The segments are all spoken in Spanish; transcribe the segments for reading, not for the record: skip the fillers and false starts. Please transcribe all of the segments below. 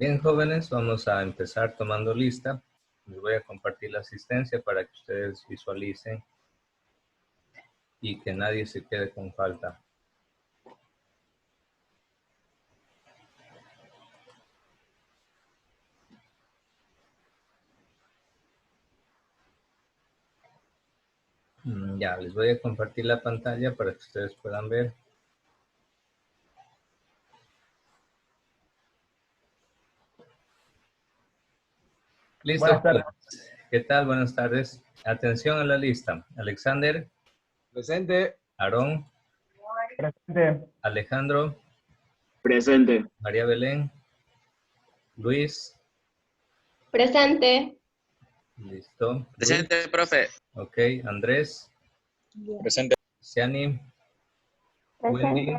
Bien, jóvenes, vamos a empezar tomando lista. Les voy a compartir la asistencia para que ustedes visualicen y que nadie se quede con falta. Ya, les voy a compartir la pantalla para que ustedes puedan ver. Listo. Buenas tardes. ¿Qué tal? Buenas tardes. Atención a la lista. Alexander. Presente. Aarón. Presente. Alejandro. Presente. María Belén. Luis. Presente. Listo. Presente, Luis. profe. Ok. Andrés. Presente. Ciani. Wendy.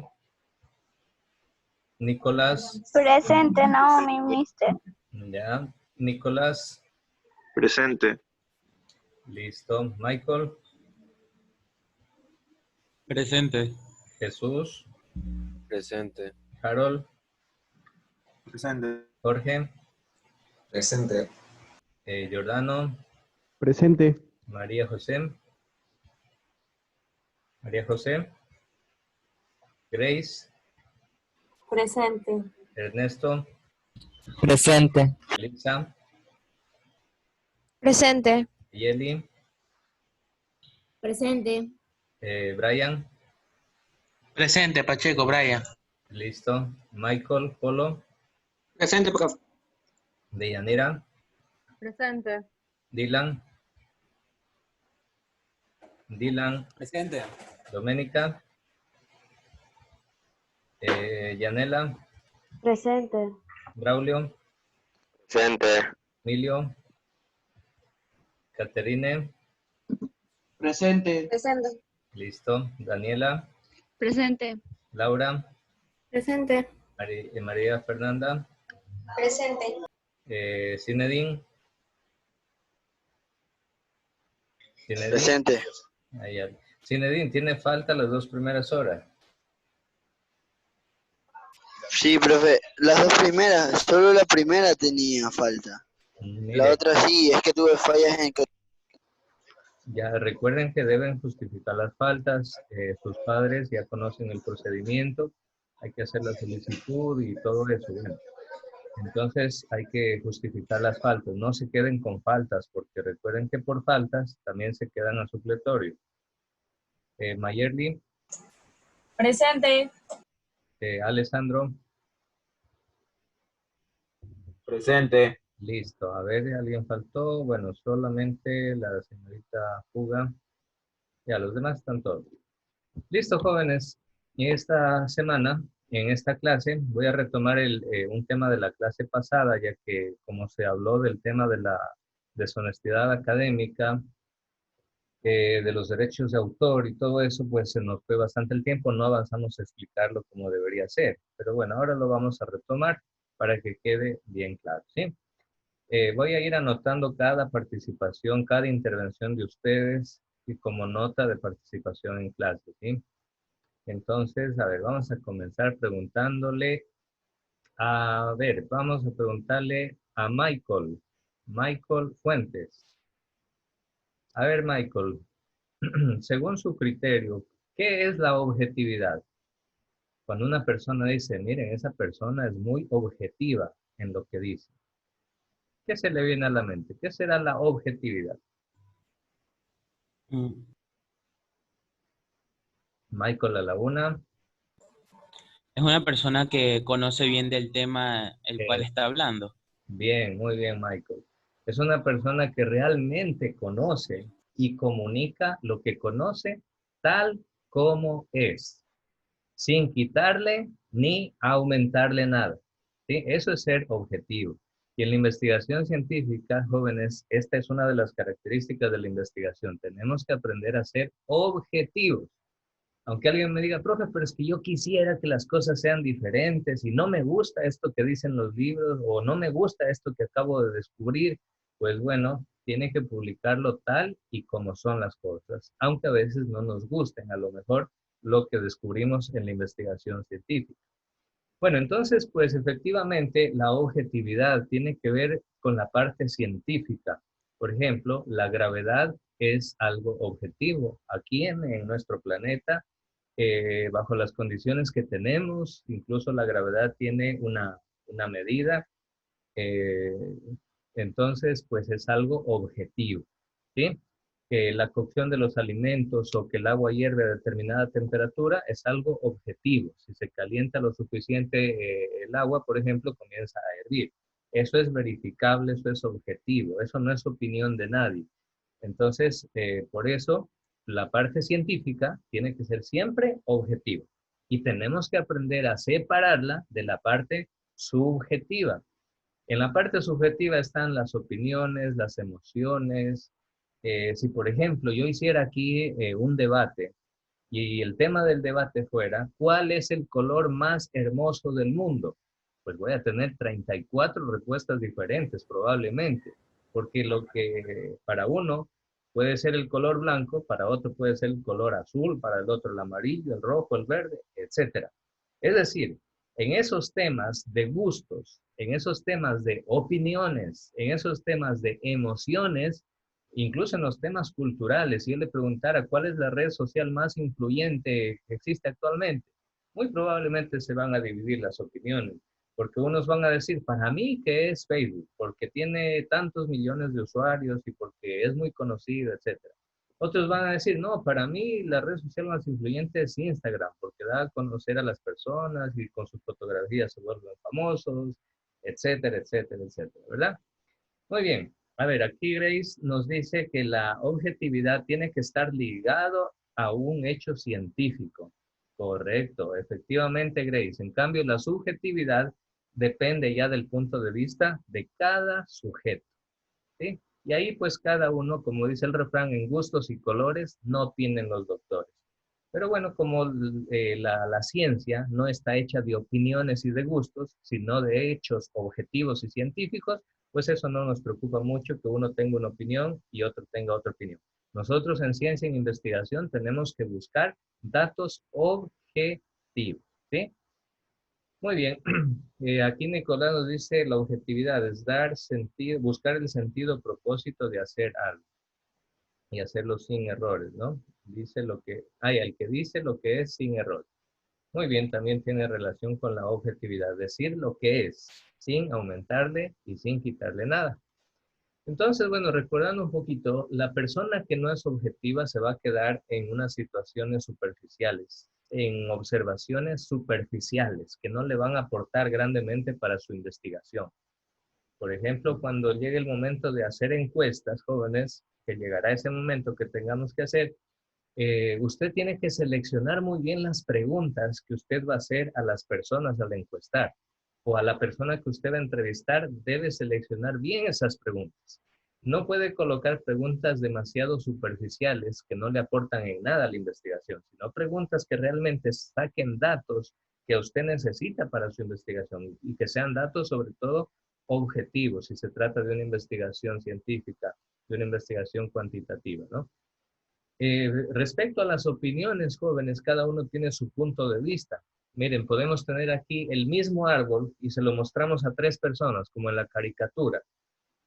Nicolás. Presente, Naomi, mister. Ya. Nicolás. Presente. Listo. Michael. Presente. Jesús. Presente. Harold. Presente. Jorge. Presente. Giordano. Presente. María José. María José. Grace. Presente. Ernesto. Presente. Elisa. Presente. Yeli. Presente. Brian. Presente, Pacheco, Brian. Listo. Michael. Polo. Presente, profe. Deyanira. Presente. Dylan. Dylan. Presente. Doménica. Yanela. Presente. Braulio. Presente. Emilio. Caterine. Presente. Presente. Listo. Daniela. Presente. Laura. Presente. María Fernanda. Presente. Zinedine. Zinedine. Presente. Ahí, Zinedine, ¿tiene falta las 2 primeras horas? Sí, profe. Las dos primeras, solo la primera tenía falta. Mire, La otra sí, es que tuve fallas en... ya recuerden que deben justificar las faltas. Sus padres ya conocen el procedimiento. Hay que hacer la solicitud y todo eso. Bueno, entonces hay que justificar las faltas. No se queden con faltas, porque recuerden que por faltas también se quedan a supletorio. Mayerly. Presente. Alessandro. Presente. Listo. A ver, ¿alguien faltó? Bueno, solamente la señorita Fuga. Ya, los demás están todos. Listo, jóvenes. Esta semana, en esta clase, voy a retomar un tema de la clase pasada, ya que como se habló del tema de la deshonestidad académica, de los derechos de autor y todo eso, pues se nos fue bastante el tiempo, no avanzamos a explicarlo como debería ser. Pero bueno, ahora lo vamos a retomar para que quede bien claro, ¿sí? Voy a ir anotando cada participación, cada intervención de ustedes y como nota de participación en clase, ¿sí? Entonces, a ver, vamos a comenzar preguntándole, vamos a preguntarle a Michael, Michael Fuentes. A ver, Michael, según su criterio, ¿qué es la objetividad? Cuando una persona dice, miren, esa persona es muy objetiva en lo que dice. ¿Qué se le viene a la mente? ¿Qué será la objetividad? Michael a la una. Es una persona que conoce bien del tema el cual está hablando. Bien, muy bien, Michael. Es una persona que realmente conoce y comunica lo que conoce tal como es, sin quitarle ni aumentarle nada. ¿Sí? Eso es ser objetivo. Y en la investigación científica, jóvenes, esta es una de las características de la investigación. Tenemos que aprender a ser objetivos. Aunque alguien me diga, profe, pero es que yo quisiera que las cosas sean diferentes y no me gusta esto que dicen los libros o no me gusta esto que acabo de descubrir, pues bueno, tiene que publicarlo tal y como son las cosas, aunque a veces no nos gusten a lo mejor lo que descubrimos en la investigación científica. Bueno, entonces, pues efectivamente la objetividad tiene que ver con la parte científica. Por ejemplo, la gravedad es algo objetivo. Aquí en nuestro planeta, bajo las condiciones que tenemos, incluso la gravedad tiene una medida. eh, entonces, pues es algo objetivo, ¿sí? Que la cocción de los alimentos o que el agua hierve a determinada temperatura es algo objetivo. Si se calienta lo suficiente el agua, por ejemplo, comienza a hervir. Eso es verificable, eso es objetivo, eso no es opinión de nadie. Entonces, por eso, la parte científica tiene que ser siempre objetiva y tenemos que aprender a separarla de la parte subjetiva. En la parte subjetiva están las opiniones, las emociones. Si, por ejemplo, yo hiciera aquí un debate y el tema del debate fuera, ¿cuál es el color más hermoso del mundo? Pues voy a tener 34 respuestas diferentes probablemente, porque lo que para uno puede ser el color blanco, para otro puede ser el color azul, para el otro el amarillo, el rojo, el verde, etc. Es decir, en esos temas de gustos, en esos temas de opiniones, en esos temas de emociones, incluso en los temas culturales, si yo le preguntara cuál es la red social más influyente que existe actualmente, muy probablemente se van a dividir las opiniones, porque unos van a decir, para mí que es Facebook, porque tiene tantos millones de usuarios y porque es muy conocido, etcétera. Otros van a decir, no, para mí la red social más influyente es Instagram, porque da a conocer a las personas y con sus fotografías se vuelven famosos, etcétera, etcétera, etcétera, ¿verdad? Muy bien. A ver, aquí Grace nos dice que la objetividad tiene que estar ligado a un hecho científico. Correcto, efectivamente, Grace. En cambio, la subjetividad depende ya del punto de vista de cada sujeto, ¿sí? Y ahí pues cada uno, como dice el refrán, en gustos y colores no tienen los doctores. Pero bueno, como la ciencia no está hecha de opiniones y de gustos, sino de hechos objetivos y científicos, pues eso no nos preocupa mucho que uno tenga una opinión y otro tenga otra opinión. Nosotros en ciencia e investigación tenemos que buscar datos objetivos, ¿sí? Muy bien. Aquí Nicolás nos dice la objetividad es dar sentido, buscar el sentido propósito de hacer algo y hacerlo sin errores, ¿no? Dice lo que, hay el que dice lo que es sin errores. Muy bien, también tiene relación con la objetividad, decir lo que es, sin aumentarle y sin quitarle nada. Entonces, bueno, recordando un poquito, la persona que no es objetiva se va a quedar en unas situaciones superficiales, en observaciones superficiales que no le van a aportar grandemente para su investigación. Por ejemplo, cuando llegue el momento de hacer encuestas, jóvenes, que llegará ese momento que tengamos que hacer, usted tiene que seleccionar muy bien las preguntas que usted va a hacer a las personas al encuestar o a la persona que usted va a entrevistar, debe seleccionar bien esas preguntas. No puede colocar preguntas demasiado superficiales que no le aportan en nada a la investigación, sino preguntas que realmente saquen datos que usted necesita para su investigación y que sean datos sobre todo objetivos si se trata de una investigación científica, de una investigación cuantitativa, ¿no? Respecto a las opiniones, jóvenes, cada uno tiene su punto de vista. Miren, podemos tener aquí el mismo árbol y se lo mostramos a 3 personas, como en la caricatura.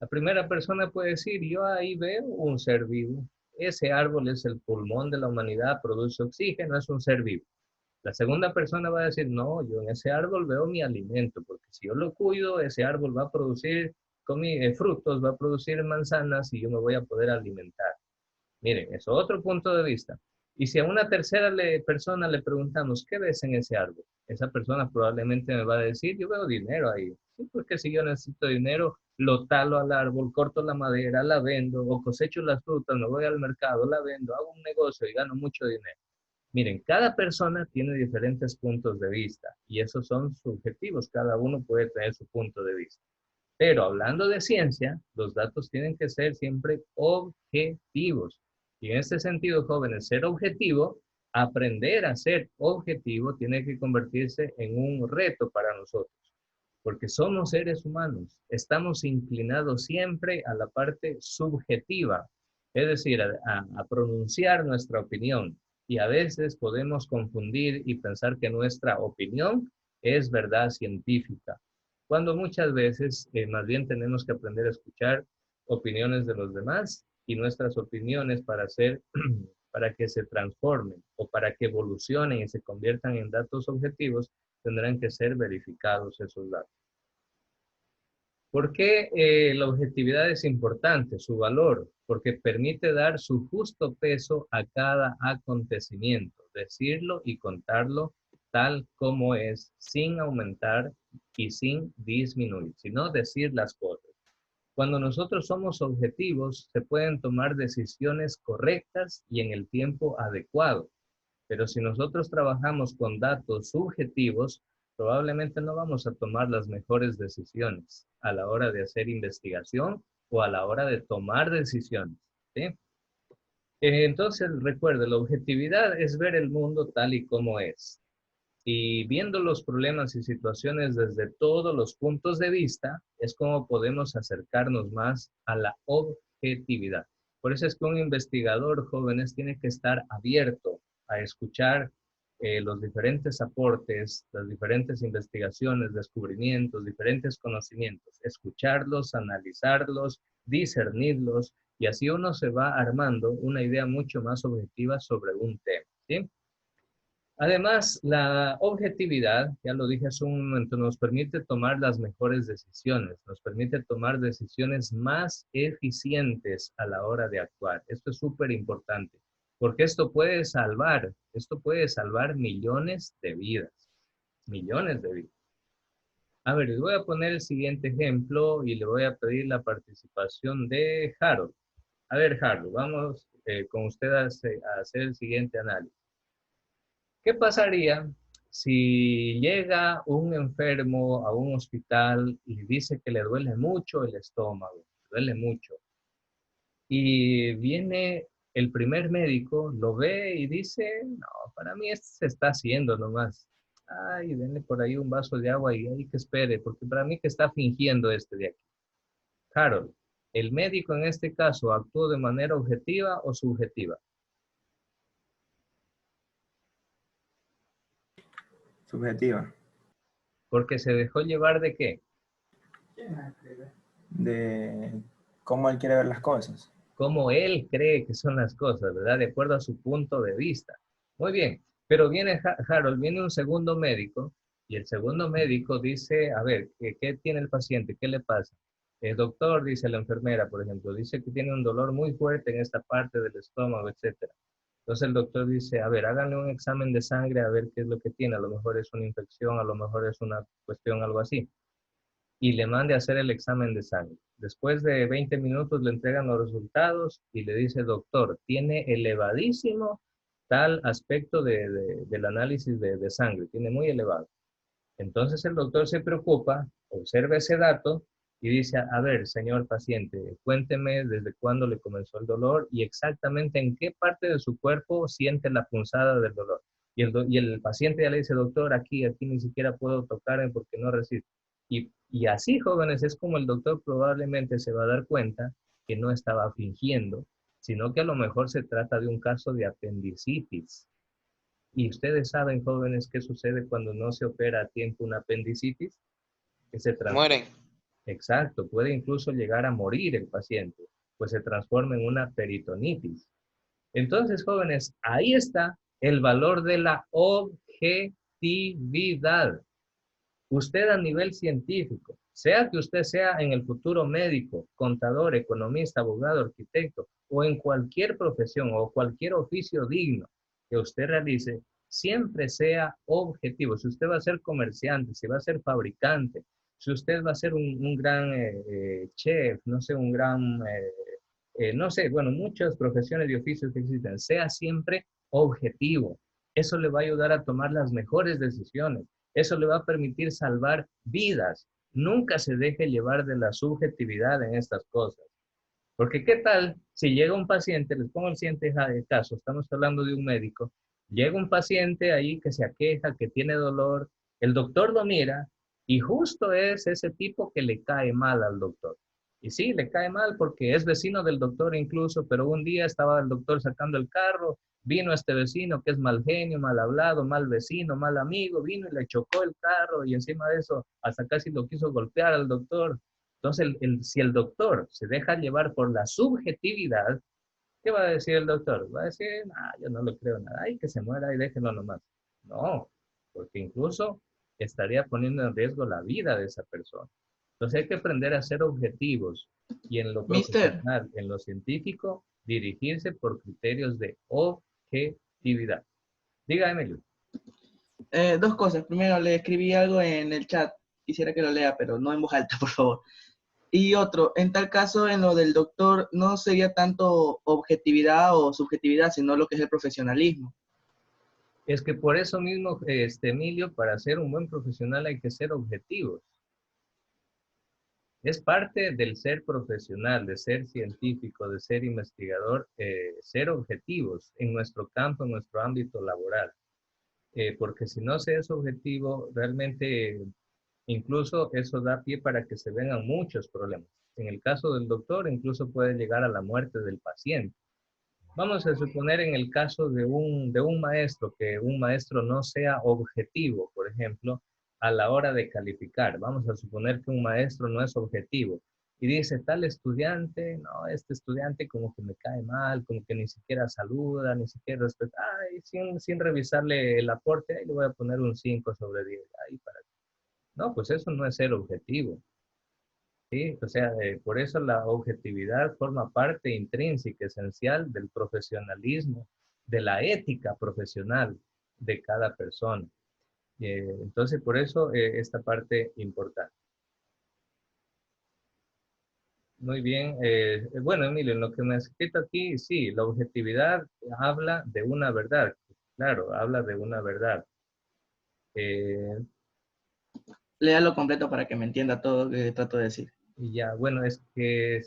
La primera persona puede decir, yo ahí veo un ser vivo. Ese árbol es el pulmón de la humanidad, produce oxígeno, es un ser vivo. La segunda persona va a decir, no, yo en ese árbol veo mi alimento, porque si yo lo cuido, ese árbol va a producir frutos, va a producir manzanas y yo me voy a poder alimentar. Miren, es otro punto de vista. Y si a una tercera persona le preguntamos, ¿qué ves en ese árbol? Esa persona probablemente me va a decir, yo veo dinero ahí. Sí, porque si yo necesito dinero, lo talo al árbol, corto la madera, la vendo, o cosecho las frutas, me voy al mercado, la vendo, hago un negocio y gano mucho dinero. Miren, cada persona tiene diferentes puntos de vista y esos son subjetivos. Cada uno puede tener su punto de vista. Pero hablando de ciencia, los datos tienen que ser siempre objetivos. Y en este sentido, jóvenes, ser objetivo, aprender a ser objetivo, tiene que convertirse en un reto para nosotros. Porque somos seres humanos, estamos inclinados siempre a la parte subjetiva, es decir, a pronunciar nuestra opinión. Y a veces podemos confundir y pensar que nuestra opinión es verdad científica. Cuando muchas veces más bien tenemos que aprender a escuchar opiniones de los demás y nuestras opiniones para que se transformen o para que evolucionen y se conviertan en datos objetivos, tendrán que ser verificados esos datos. ¿Por qué la objetividad es importante? Su valor, porque permite dar su justo peso a cada acontecimiento, decirlo y contarlo tal como es, sin aumentar y sin disminuir, sino decir las cosas. Cuando nosotros somos objetivos, se pueden tomar decisiones correctas y en el tiempo adecuado. Pero si nosotros trabajamos con datos subjetivos, probablemente no vamos a tomar las mejores decisiones a la hora de hacer investigación o a la hora de tomar decisiones, ¿sí? Entonces, recuerde, la objetividad es ver el mundo tal y como es. Y viendo los problemas y situaciones desde todos los puntos de vista, es como podemos acercarnos más a la objetividad. Por eso es que un investigador, jóvenes, tiene que estar abierto a escuchar los diferentes aportes, las diferentes investigaciones, descubrimientos, diferentes conocimientos, escucharlos, analizarlos, discernirlos, y así uno se va armando una idea mucho más objetiva sobre un tema, ¿sí? Además, la objetividad, ya lo dije hace un momento, nos permite tomar las mejores decisiones, nos permite tomar decisiones más eficientes a la hora de actuar. Esto es súper importante, porque esto puede salvar millones de vidas, millones de vidas. A ver, les voy a poner el siguiente ejemplo y le voy a pedir la participación de Harold. A ver, Harold, vamos con usted a hacer el siguiente análisis. ¿Qué pasaría si llega un enfermo a un hospital y dice que le duele mucho el estómago, le duele mucho? Y viene el primer médico, lo ve y dice, no, para mí esto se está haciendo nomás. Ay, denle por ahí un vaso de agua y ahí que espere, porque para mí que está fingiendo este de aquí. Harold, ¿el médico en este caso actuó de manera objetiva o subjetiva? Subjetiva. Porque se dejó llevar ¿de qué? De cómo él quiere ver las cosas. Cómo él cree que son las cosas, ¿verdad? De acuerdo a su punto de vista. Muy bien, pero viene Harold, viene un segundo médico y el segundo médico dice, a ver, ¿qué tiene el paciente? ¿Qué le pasa? El doctor, dice la enfermera, por ejemplo, dice que tiene un dolor muy fuerte en esta parte del estómago, etcétera. Entonces el doctor dice, a ver, háganle un examen de sangre a ver qué es lo que tiene. A lo mejor es una infección, a lo mejor es una cuestión, algo así. Y le mande a hacer el examen de sangre. Después de 20 minutos le entregan los resultados y le dice, doctor, tiene elevadísimo tal aspecto del análisis de sangre, tiene muy elevado. Entonces el doctor se preocupa, observa ese dato y dice, a ver, señor paciente, cuénteme desde cuándo le comenzó el dolor y exactamente en qué parte de su cuerpo siente la punzada del dolor. Y el paciente ya le dice, doctor, aquí ni siquiera puedo tocarme porque no resisto. Y así, jóvenes, es como el doctor probablemente se va a dar cuenta que no estaba fingiendo, sino que a lo mejor se trata de un caso de apendicitis. Y ustedes saben, jóvenes, qué sucede cuando no se opera a tiempo una apendicitis. Que se Mueren. Exacto, puede incluso llegar a morir el paciente, pues se transforma en una peritonitis. Entonces, jóvenes, ahí está el valor de la objetividad. Usted a nivel científico, sea que usted sea en el futuro médico, contador, economista, abogado, arquitecto, o en cualquier profesión o cualquier oficio digno que usted realice, siempre sea objetivo. Si usted va a ser comerciante, si va a ser fabricante, si usted va a ser un gran chef, no sé, un gran, no sé, bueno, muchas profesiones y oficios que existen, sea siempre objetivo. Eso le va a ayudar a tomar las mejores decisiones. Eso le va a permitir salvar vidas. Nunca se deje llevar de la subjetividad en estas cosas. Porque ¿qué tal si llega un paciente, les pongo el siguiente caso, estamos hablando de un médico, llega un paciente ahí que se aqueja, que tiene dolor, el doctor lo mira y justo es ese tipo que le cae mal al doctor. Y sí, le cae mal porque es vecino del doctor incluso, pero un día estaba el doctor sacando el carro, vino este vecino que es mal genio, mal hablado, mal vecino, mal amigo, vino y le chocó el carro y encima de eso hasta casi lo quiso golpear al doctor. Entonces, si el doctor se deja llevar por la subjetividad, ¿qué va a decir el doctor? Va a decir, yo no lo creo nada, ay, que se muera y déjenlo nomás. No, porque incluso estaría poniendo en riesgo la vida de esa persona. Entonces hay que aprender a ser objetivos y en lo Mister, profesional, en lo científico, dirigirse por criterios de objetividad. Diga, Emilio. dos cosas. Primero, le escribí algo en el chat. Quisiera que lo lea, pero no en voz alta, por favor. Y otro, en tal caso, en lo del doctor, no sería tanto objetividad o subjetividad, sino lo que es el profesionalismo. Es que por eso mismo, Emilio, para ser un buen profesional hay que ser objetivos. Es parte del ser profesional, de ser científico, de ser investigador, ser objetivos en nuestro campo, en nuestro ámbito laboral. Porque si no se es objetivo, realmente incluso eso da pie para que se vengan muchos problemas. En el caso del doctor, incluso puede llegar a la muerte del paciente. Vamos a suponer en el caso de un maestro, que un maestro no sea objetivo, por ejemplo, a la hora de calificar. Vamos a suponer que un maestro no es objetivo y dice, tal estudiante, no, este estudiante como que me cae mal, como que ni siquiera saluda, ni siquiera respeta, sin revisarle el aporte, ahí le voy a poner un 5 sobre 10. Ahí para... No, pues eso no es ser objetivo. ¿Sí? O sea, por eso la objetividad forma parte intrínseca, esencial del profesionalismo, de la ética profesional de cada persona. Entonces, por eso esta parte importante. Muy bien. Bueno, Emilio, en lo que me has escrito aquí, sí, la objetividad habla de una verdad. Claro, habla de una verdad. Eh, Léalo completo para que me entienda todo lo que trato de decir. Y ya, bueno, es que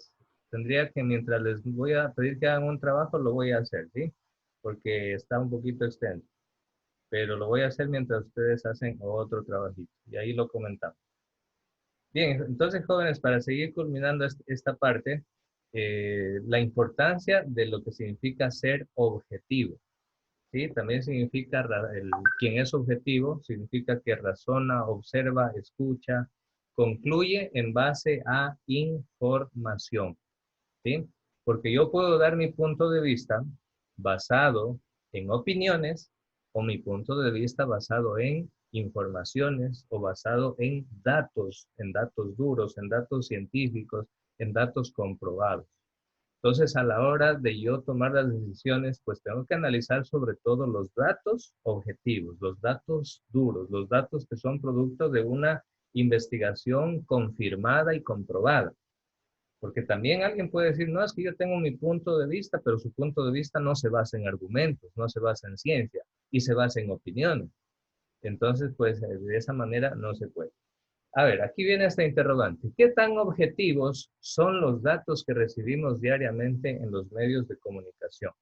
tendría que mientras les voy a pedir que hagan un trabajo, lo voy a hacer, ¿sí? Porque está un poquito extenso. Pero lo voy a hacer mientras ustedes hacen otro trabajito. Y ahí lo comentamos. Bien, entonces, jóvenes, para seguir culminando esta parte, la importancia de lo que significa ser objetivo. ¿Sí? También significa, quien es objetivo, significa que razona, observa, escucha, concluye en base a información. ¿Sí? Porque yo puedo dar mi punto de vista basado en opiniones o mi punto de vista basado en informaciones o basado en datos duros, en datos científicos, en datos comprobados. Entonces, a la hora de yo tomar las decisiones, pues tengo que analizar sobre todo los datos objetivos, los datos duros, los datos que son producto de una investigación confirmada y comprobada. Porque también alguien puede decir, no, es que yo tengo mi punto de vista, pero su punto de vista no se basa en argumentos, no se basa en ciencia y se basa en opiniones. Entonces, pues de esa manera no se puede. A ver, aquí viene esta interrogante. ¿Qué tan objetivos son los datos que recibimos diariamente en los medios de comunicación?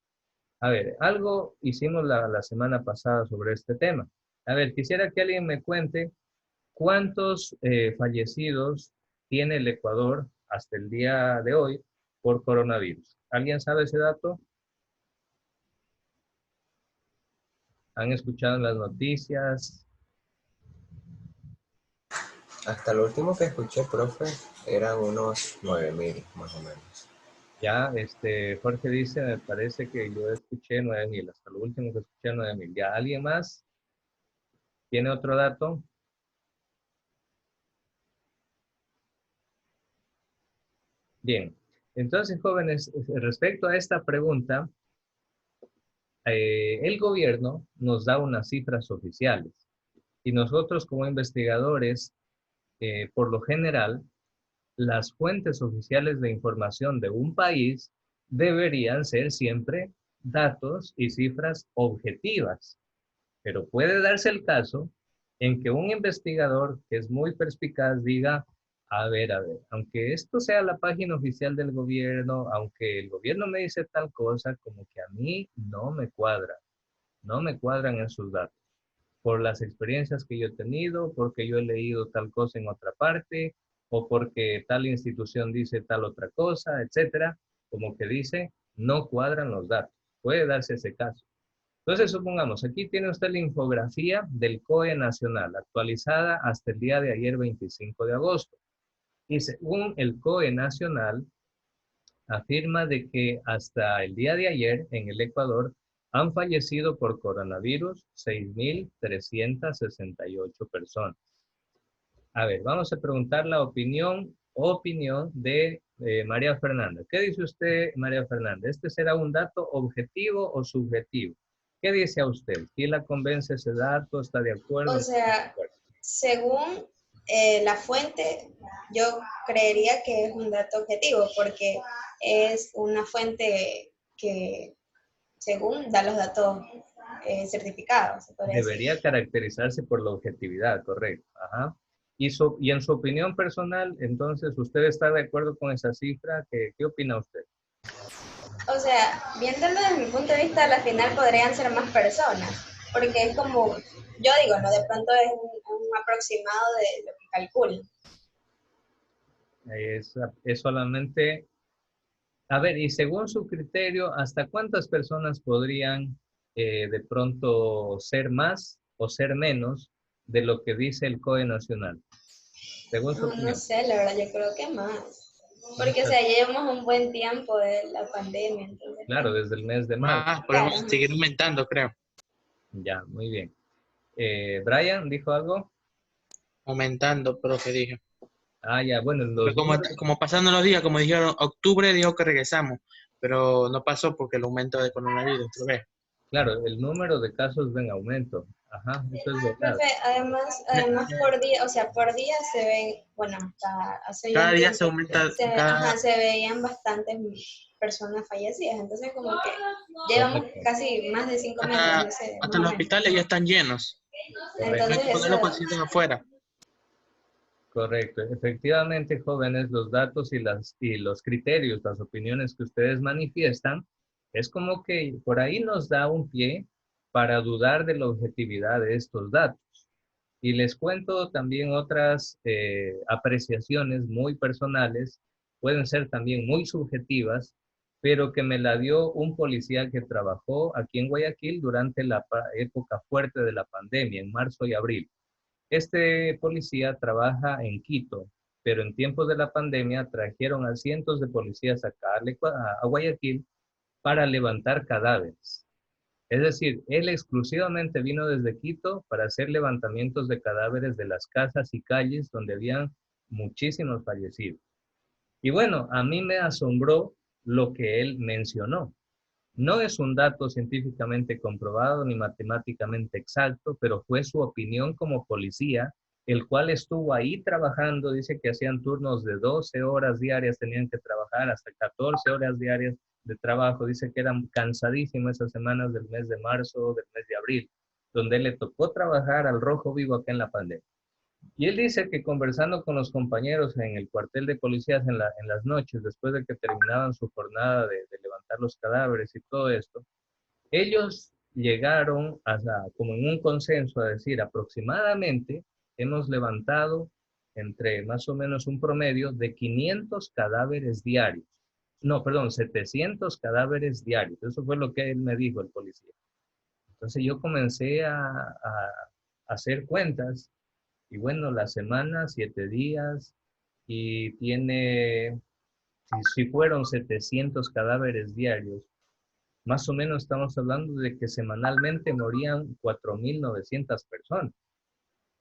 A ver, algo hicimos la semana pasada sobre este tema. A ver, quisiera que alguien me cuente cuántos fallecidos tiene el Ecuador hasta el día de hoy por coronavirus. ¿Alguien sabe ese dato? ¿Han escuchado en las noticias? Hasta lo último que escuché, profe, eran unos 9.000, más o menos. Ya, Jorge dice, me parece que yo escuché 9.000, hasta lo último que escuché 9.000. ¿Ya alguien más tiene otro dato? Bien, entonces, jóvenes, respecto a esta pregunta, el gobierno nos da unas cifras oficiales y nosotros como investigadores, por lo general, las fuentes oficiales de información de un país deberían ser siempre datos y cifras objetivas. Pero puede darse el caso en que un investigador que es muy perspicaz diga, a ver, aunque esto sea la página oficial del gobierno, aunque el gobierno me dice tal cosa, como que a mí no me cuadran esos datos. Por las experiencias que yo he tenido, porque yo he leído tal cosa en otra parte, o porque tal institución dice tal otra cosa, etcétera, como que dice, no cuadran los datos. Puede darse ese caso. Entonces, supongamos, aquí tiene usted la infografía del COE nacional, actualizada hasta el día de ayer, 25 de agosto. Y según el COE nacional, afirma de que hasta el día de ayer en el Ecuador han fallecido por coronavirus 6.368 personas. A ver, vamos a preguntar la opinión de María Fernanda. ¿Qué dice usted, María Fernanda? ¿Este será un dato objetivo o subjetivo? ¿Qué dice a usted? ¿Quién la convence ese dato? ¿Está de acuerdo? O sea, según la fuente, yo creería que es un dato objetivo porque es una fuente que, según, da los datos certificados. Se podría decir. Debería caracterizarse por la objetividad, correcto. Ajá. Y en su opinión personal, entonces, ¿usted está de acuerdo con esa cifra? ¿Qué opina usted? O sea, viéndolo desde mi punto de vista, al final podrían ser más personas, porque es como, yo digo, ¿no? De pronto es un aproximado de lo que calculo. Es solamente, a ver, y según su criterio, ¿hasta cuántas personas podrían de pronto ser más o ser menos de lo que dice el COE nacional? Según su opinión. No sé, la verdad, yo creo que más. Porque, o sea, ya llevamos un buen tiempo de la pandemia, entonces. Claro, desde el mes de marzo. Podemos Claro. seguir aumentando, creo. Ya, muy bien. Brian, ¿dijo algo? Aumentando, profe, dije. Ah, ya, bueno, Pero como pasando los días, como dijeron, octubre dijo que regresamos, pero no pasó porque el aumento de coronavirus, ¿tú ves? claro, el número de casos va en aumento. Ajá, eso es verdad. Profe, además por día, o sea, por día se ven, bueno, hasta hace ya Cada un día tiempo, se aumenta, se veían bastantes personas fallecidas, entonces como que llevamos Correcto. casi más de 5 meses, no sé. hasta los hospitales ya están llenos. No hay Entonces que poner los eso, pacientes afuera. Correcto. Efectivamente, jóvenes, los datos y los criterios, las opiniones que ustedes manifiestan, es como que por ahí nos da un pie para dudar de la objetividad de estos datos. Y les cuento también otras apreciaciones muy personales, pueden ser también muy subjetivas, pero que me la dio un policía que trabajó aquí en Guayaquil durante la época fuerte de la pandemia, en marzo y abril. Este policía trabaja en Quito, pero en tiempos de la pandemia trajeron a cientos de policías acá a Guayaquil para levantar cadáveres. Es decir, él exclusivamente vino desde Quito para hacer levantamientos de cadáveres de las casas y calles donde habían muchísimos fallecidos. Y bueno, a mí me asombró lo que él mencionó. No es un dato científicamente comprobado ni matemáticamente exacto, pero fue su opinión como policía, el cual estuvo ahí trabajando. Dice que hacían turnos de 12 horas diarias, tenían que trabajar hasta 14 horas diarias de trabajo. Dice que eran cansadísimas esas semanas del mes de marzo, del mes de abril, donde le tocó trabajar al rojo vivo acá en la pandemia. Y él dice que conversando con los compañeros en el cuartel de policías en las noches, después de que terminaban su jornada de levantar los cadáveres y todo esto, ellos llegaron como en un consenso a decir aproximadamente hemos levantado entre más o menos un promedio de 500 cadáveres diarios. No, perdón, 700 cadáveres diarios. Eso fue lo que él me dijo, el policía. Entonces yo comencé a hacer cuentas. Y bueno, la semana, 7 días, y tiene, si fueron 700 cadáveres diarios, más o menos estamos hablando de que semanalmente morían 4.900 personas.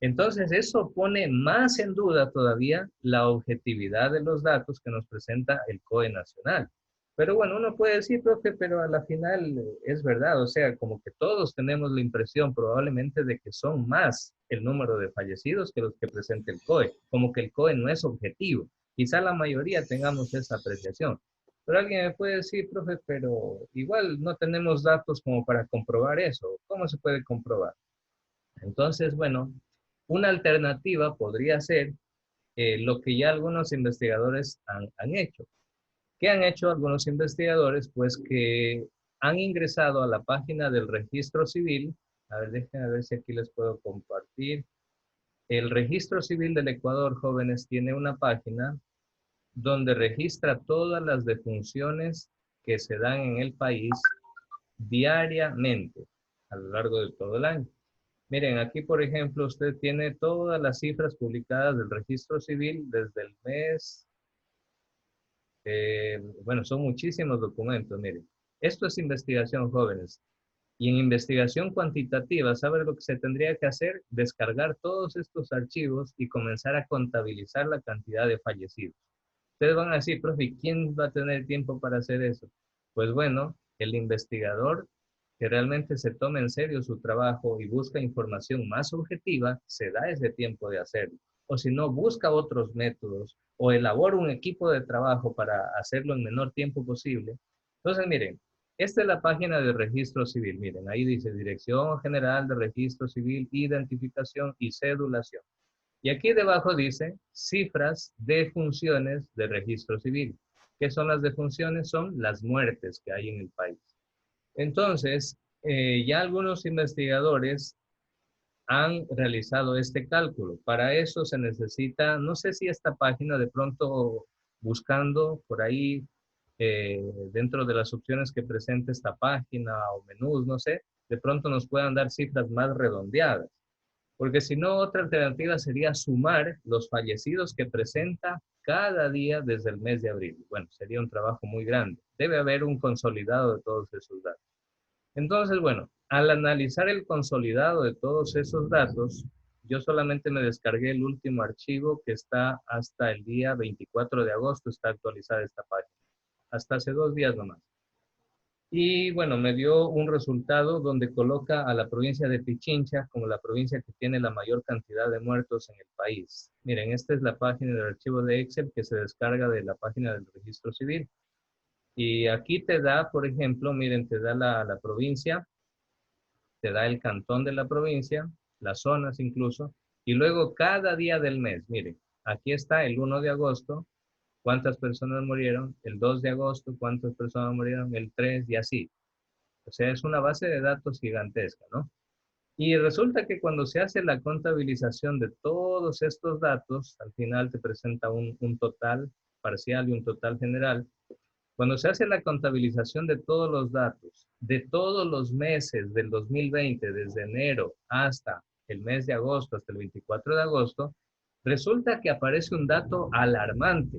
Entonces, eso pone más en duda todavía la objetividad de los datos que nos presenta el COE nacional. Pero bueno, uno puede decir, profe, pero a la final es verdad, o sea, como que todos tenemos la impresión probablemente de que son más el número de fallecidos que los que presenta el COE, como que el COE no es objetivo. Quizá la mayoría tengamos esa apreciación. Pero alguien me puede decir, profe, pero igual no tenemos datos como para comprobar eso. ¿Cómo se puede comprobar? Entonces, bueno, una alternativa podría ser lo que ya algunos investigadores han hecho. ¿Qué han hecho algunos investigadores? Pues que han ingresado a la página del registro civil. A ver, déjenme ver si aquí les puedo compartir. El Registro Civil del Ecuador, jóvenes, tiene una página donde registra todas las defunciones que se dan en el país diariamente a lo largo de todo el año. Miren, aquí, por ejemplo, usted tiene todas las cifras publicadas del Registro Civil desde el mes. Bueno, son muchísimos documentos, miren. Esto es investigación, jóvenes. Y en investigación cuantitativa, ¿sabe lo que se tendría que hacer? Descargar todos estos archivos y comenzar a contabilizar la cantidad de fallecidos. Ustedes van a decir, profe, ¿quién va a tener tiempo para hacer eso? Pues bueno, el investigador que realmente se toma en serio su trabajo y busca información más objetiva, se da ese tiempo de hacerlo. O si no, busca otros métodos o elabora un equipo de trabajo para hacerlo en menor tiempo posible. Entonces, miren, esta es la página del Registro Civil. Miren, ahí dice Dirección General de Registro Civil, Identificación y Cedulación. Y aquí debajo dice cifras de funciones de registro civil. ¿Qué son las defunciones? Son las muertes que hay en el país. Entonces, ya algunos investigadores han realizado este cálculo. Para eso se necesita, no sé si esta página de pronto buscando por ahí dentro de las opciones que presenta esta página o menús, no sé, de pronto nos puedan dar cifras más redondeadas. Porque si no, otra alternativa sería sumar los fallecidos que presenta cada día desde el mes de abril. Bueno, sería un trabajo muy grande. Debe haber un consolidado de todos esos datos. Entonces, bueno, al analizar el consolidado de todos esos datos, yo solamente me descargué el último archivo que está hasta el día 24 de agosto, está actualizada esta página. Hasta hace 2 días nomás. Y bueno, me dio un resultado donde coloca a la provincia de Pichincha como la provincia que tiene la mayor cantidad de muertos en el país. Miren, esta es la página del archivo de Excel que se descarga de la página del Registro Civil. Y aquí te da, por ejemplo, miren, te da la provincia, te da el cantón de la provincia, las zonas incluso, y luego cada día del mes, miren, aquí está el 1 de agosto, cuántas personas murieron, el 2 de agosto, cuántas personas murieron, el 3 y así. O sea, es una base de datos gigantesca, ¿no? Y resulta que cuando se hace la contabilización de todos estos datos, al final te presenta un total parcial y un total general. Cuando se hace la contabilización de todos los datos, de todos los meses del 2020, desde enero hasta el mes de agosto, hasta el 24 de agosto, resulta que aparece un dato alarmante.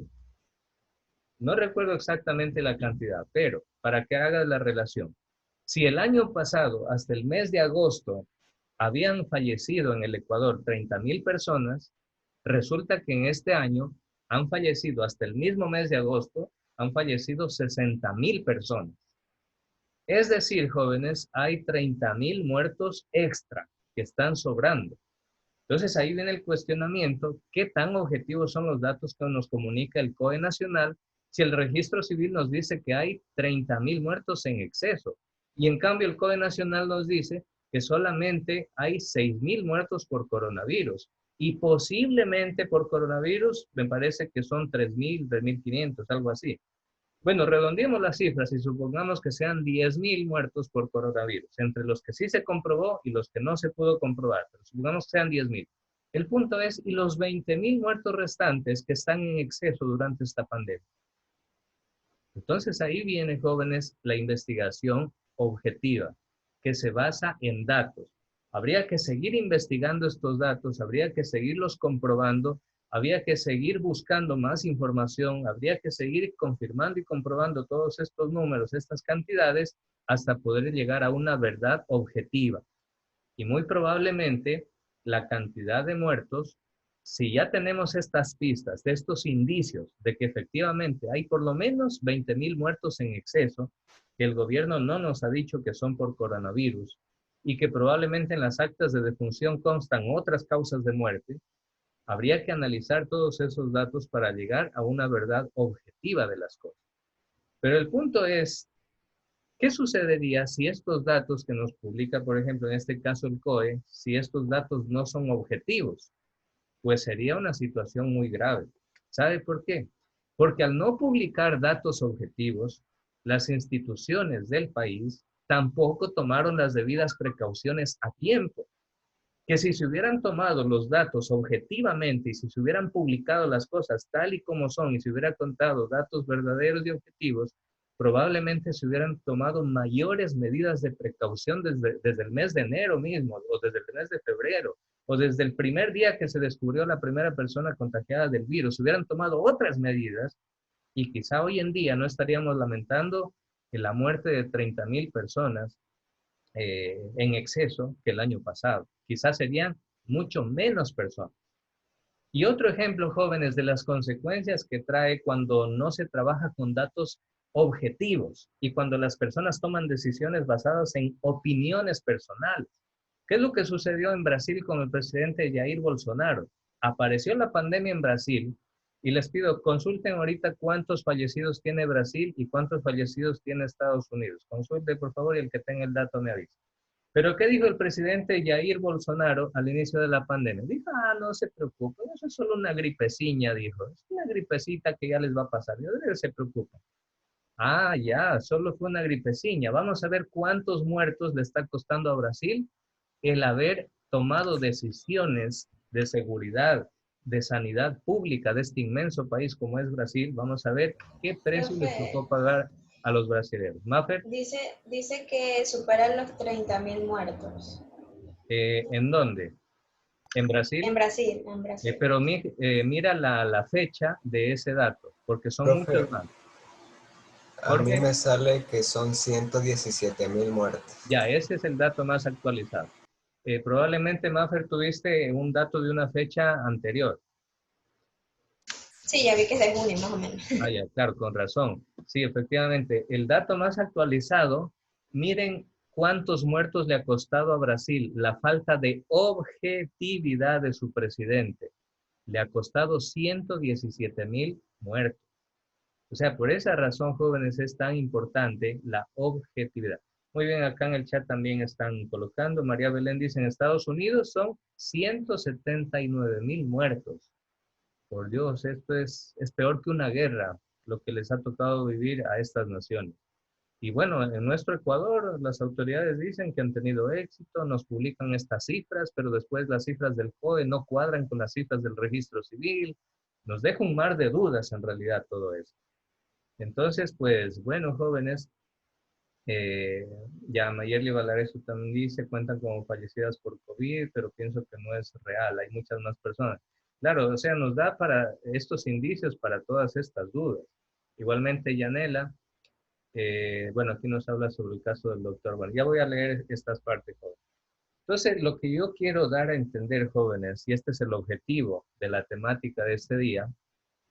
No recuerdo exactamente la cantidad, pero para que hagas la relación. Si el año pasado, hasta el mes de agosto, habían fallecido en el Ecuador 30,000 personas, resulta que en este año han fallecido hasta el mismo mes de agosto, han fallecido 60,000 personas. Es decir, jóvenes, hay 30,000 muertos extra que están sobrando. Entonces ahí viene el cuestionamiento, ¿qué tan objetivos son los datos que nos comunica el COE Nacional si el Registro Civil nos dice que hay 30,000 muertos en exceso? Y en cambio el COE Nacional nos dice que solamente hay 6,000 muertos por coronavirus. Y posiblemente por coronavirus, me parece que son 3,000, 3,500, algo así. Bueno, redondeemos las cifras y supongamos que sean 10,000 muertos por coronavirus, entre los que sí se comprobó y los que no se pudo comprobar, pero supongamos que sean 10,000. El punto es, ¿y los 20,000 muertos restantes que están en exceso durante esta pandemia? Entonces ahí viene, jóvenes, la investigación objetiva, que se basa en datos. Habría que seguir investigando estos datos, habría que seguirlos comprobando, habría que seguir buscando más información, habría que seguir confirmando y comprobando todos estos números, estas cantidades, hasta poder llegar a una verdad objetiva. Y muy probablemente la cantidad de muertos, si ya tenemos estas pistas, de estos indicios de que efectivamente hay por lo menos 20,000 muertos en exceso, que el gobierno no nos ha dicho que son por coronavirus, y que probablemente en las actas de defunción constan otras causas de muerte, habría que analizar todos esos datos para llegar a una verdad objetiva de las cosas. Pero el punto es, ¿qué sucedería si estos datos que nos publica, por ejemplo, en este caso el COE, si estos datos no son objetivos? Pues sería una situación muy grave. ¿Sabe por qué? Porque al no publicar datos objetivos, las instituciones del país tampoco tomaron las debidas precauciones a tiempo. que si se hubieran tomado los datos objetivamente y si se hubieran publicado las cosas tal y como son y se hubiera contado datos verdaderos y objetivos, probablemente se hubieran tomado mayores medidas de precaución desde el mes de enero mismo, o desde el mes de febrero, o desde el primer día que se descubrió la primera persona contagiada del virus. Se hubieran tomado otras medidas y quizá hoy en día no estaríamos lamentando la muerte de 30,000 personas en exceso que el año pasado. Quizás serían mucho menos personas. Y otro ejemplo, jóvenes, de las consecuencias que trae cuando no se trabaja con datos objetivos y cuando las personas toman decisiones basadas en opiniones personales. ¿Qué es lo que sucedió en Brasil con el presidente Jair Bolsonaro? Apareció la pandemia en Brasil y les pido, consulten ahorita cuántos fallecidos tiene Brasil y cuántos fallecidos tiene Estados Unidos. Consulte, por favor, y el que tenga el dato me avisa. Pero ¿qué dijo el presidente Jair Bolsonaro al inicio de la pandemia? Dijo, no se preocupen, eso es solo una gripeciña, dijo. Es una gripecita que ya les va a pasar. No se preocupen. Ya, solo fue una gripeciña. Vamos a ver cuántos muertos le está costando a Brasil el haber tomado decisiones de seguridad, de sanidad pública de este inmenso país como es Brasil. Vamos a ver qué precio les tocó pagar a los brasileños. ¿Mafer? Dice que superan los 30,000 muertos. ¿En dónde? ¿En Brasil? En Brasil. Pero mira la fecha de ese dato, porque son Profe, muchos más. A mí me sale que son 117,000 muertes. Ya, ese es el dato más actualizado. Probablemente, Mafer, tuviste un dato de una fecha anterior. Sí, ya vi que es de junio, más o menos. Ya, claro, con razón. Sí, efectivamente. El dato más actualizado, miren cuántos muertos le ha costado a Brasil la falta de objetividad de su presidente. Le ha costado 117,000 muertos. O sea, por esa razón, jóvenes, es tan importante la objetividad. Muy bien, acá en el chat también están colocando. María Belén dice, en Estados Unidos son 179,000 muertos. Por Dios, esto es peor que una guerra, lo que les ha tocado vivir a estas naciones. Y bueno, en nuestro Ecuador, las autoridades dicen que han tenido éxito, nos publican estas cifras, pero después las cifras del COE no cuadran con las cifras del registro civil. Nos deja un mar de dudas en realidad todo eso. Entonces, pues, bueno, jóvenes, ya Mayerly Valareso también dice, cuentan como fallecidas por COVID, pero pienso que no es real, hay muchas más personas. Claro, o sea, nos da para estos indicios para todas estas dudas. Igualmente, Yanela, bueno, aquí nos habla sobre el caso del doctor. Bueno, ya voy a leer estas partes, jóvenes. Entonces, lo que yo quiero dar a entender, jóvenes, y este es el objetivo de la temática de este día,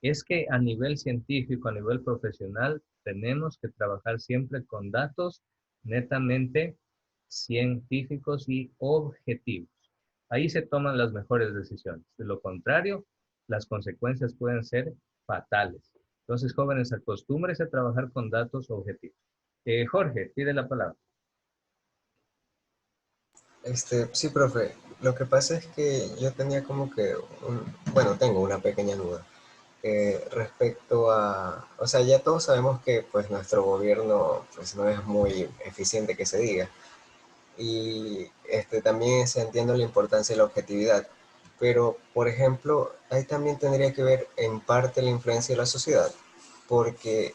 es que a nivel científico, a nivel profesional, tenemos que trabajar siempre con datos netamente científicos y objetivos. Ahí se toman las mejores decisiones. De lo contrario, las consecuencias pueden ser fatales. Entonces, jóvenes, acostúmbrense a trabajar con datos objetivos. Jorge, pide la palabra. Sí, profe. Lo que pasa es que yo tenía como que, tengo una pequeña duda. Respecto a, o sea, ya todos sabemos que pues nuestro gobierno pues no es muy eficiente que se diga, y también se entiende la importancia de la objetividad, pero por ejemplo ahí también tendría que ver en parte la influencia de la sociedad, porque,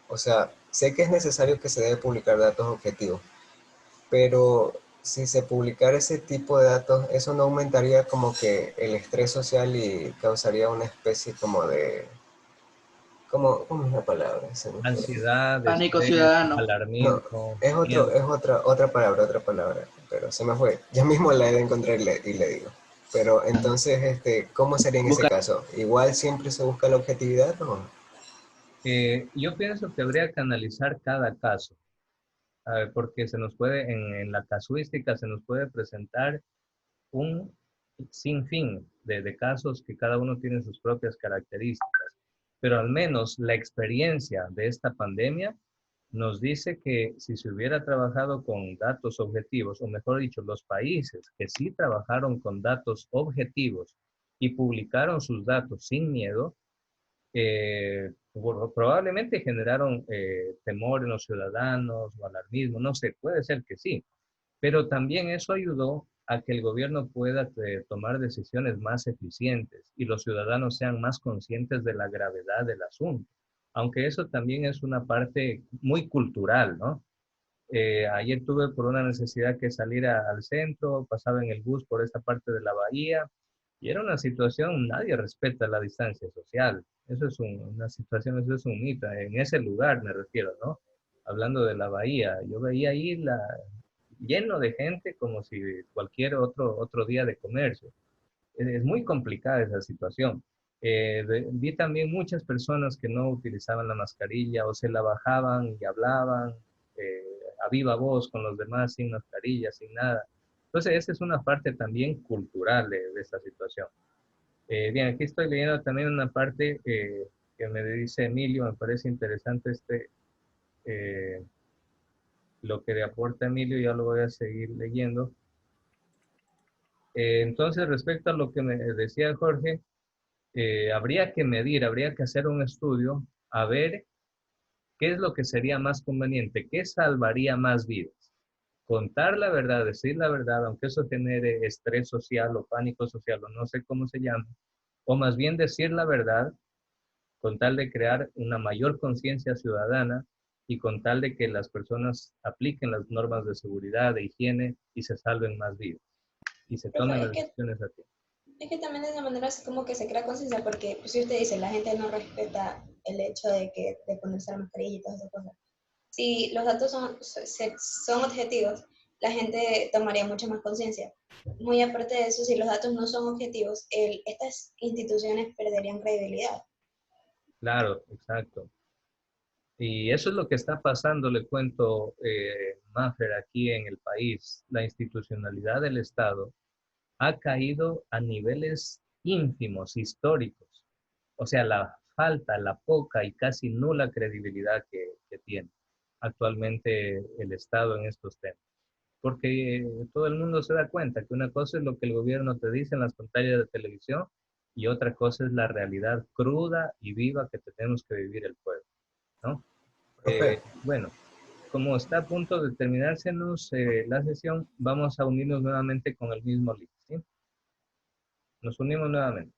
o sea, sé que es necesario que se debe publicar datos objetivos, pero si se publicara ese tipo de datos, eso no aumentaría como que el estrés social y causaría una especie como de, ¿cómo es la palabra? Ansiedad, Pánico estrés, ciudadano. alarmismo. No, es otra palabra, pero se me fue. Ya mismo la he de encontrar y le digo. Pero entonces, ¿cómo sería en ese caso? ¿Igual siempre se busca la objetividad o no? Yo pienso que habría que analizar cada caso. Porque se nos puede, en la casuística, se nos puede presentar un sinfín de casos que cada uno tiene sus propias características. Pero al menos la experiencia de esta pandemia nos dice que si se hubiera trabajado con datos objetivos, o mejor dicho, los países que sí trabajaron con datos objetivos y publicaron sus datos sin miedo, probablemente generaron temor en los ciudadanos o alarmismo, no sé, puede ser que sí, pero también eso ayudó a que el gobierno pueda tomar decisiones más eficientes y los ciudadanos sean más conscientes de la gravedad del asunto. Aunque eso también es una parte muy cultural, ¿no? Ayer tuve por una necesidad que salir al centro, pasaba en el bus por esta parte de la bahía y era una situación, nadie respeta la distancia social. Eso es una situación, eso es un mito. En ese lugar me refiero, ¿no? Hablando de la bahía, yo veía ahí lleno de gente como si cualquier otro día de comercio. Es muy complicada esa situación. Vi también muchas personas que no utilizaban la mascarilla o se la bajaban y hablaban a viva voz con los demás sin mascarilla, sin nada. Entonces, esa es una parte también cultural de esta situación. Bien, aquí estoy leyendo también una parte que me dice Emilio, me parece interesante eh, lo que le aporta Emilio, ya lo voy a seguir leyendo. Entonces, respecto a lo que me decía Jorge, habría que medir, habría que hacer un estudio a ver qué es lo que sería más conveniente, qué salvaría más vidas. Contar la verdad, decir la verdad, aunque eso genere estrés social o pánico social o no sé cómo se llama, o más bien decir la verdad con tal de crear una mayor conciencia ciudadana y con tal de que las personas apliquen las normas de seguridad, de higiene y se salven más vidas y se Profe, tomen las decisiones a tiempo. es que también de esa manera es como que se crea conciencia, porque pues, si usted dice, la gente no respeta el hecho de ponerse la mascarilla y todas esas cosas. Si los datos son objetivos, la gente tomaría mucha más conciencia. Muy aparte de eso, si los datos no son objetivos, estas instituciones perderían credibilidad. Claro, exacto. Y eso es lo que está pasando, le cuento, Mafer, aquí en el país. La institucionalidad del Estado ha caído a niveles ínfimos, históricos. O sea, la falta, la poca y casi nula credibilidad que tiene actualmente el Estado en estos temas. Porque todo el mundo se da cuenta que una cosa es lo que el gobierno te dice en las pantallas de televisión y otra cosa es la realidad cruda y viva que tenemos que vivir el pueblo, ¿no? Profe, Bueno, como está a punto de terminársenos la sesión, vamos a unirnos nuevamente con el mismo link, ¿sí? Nos unimos nuevamente.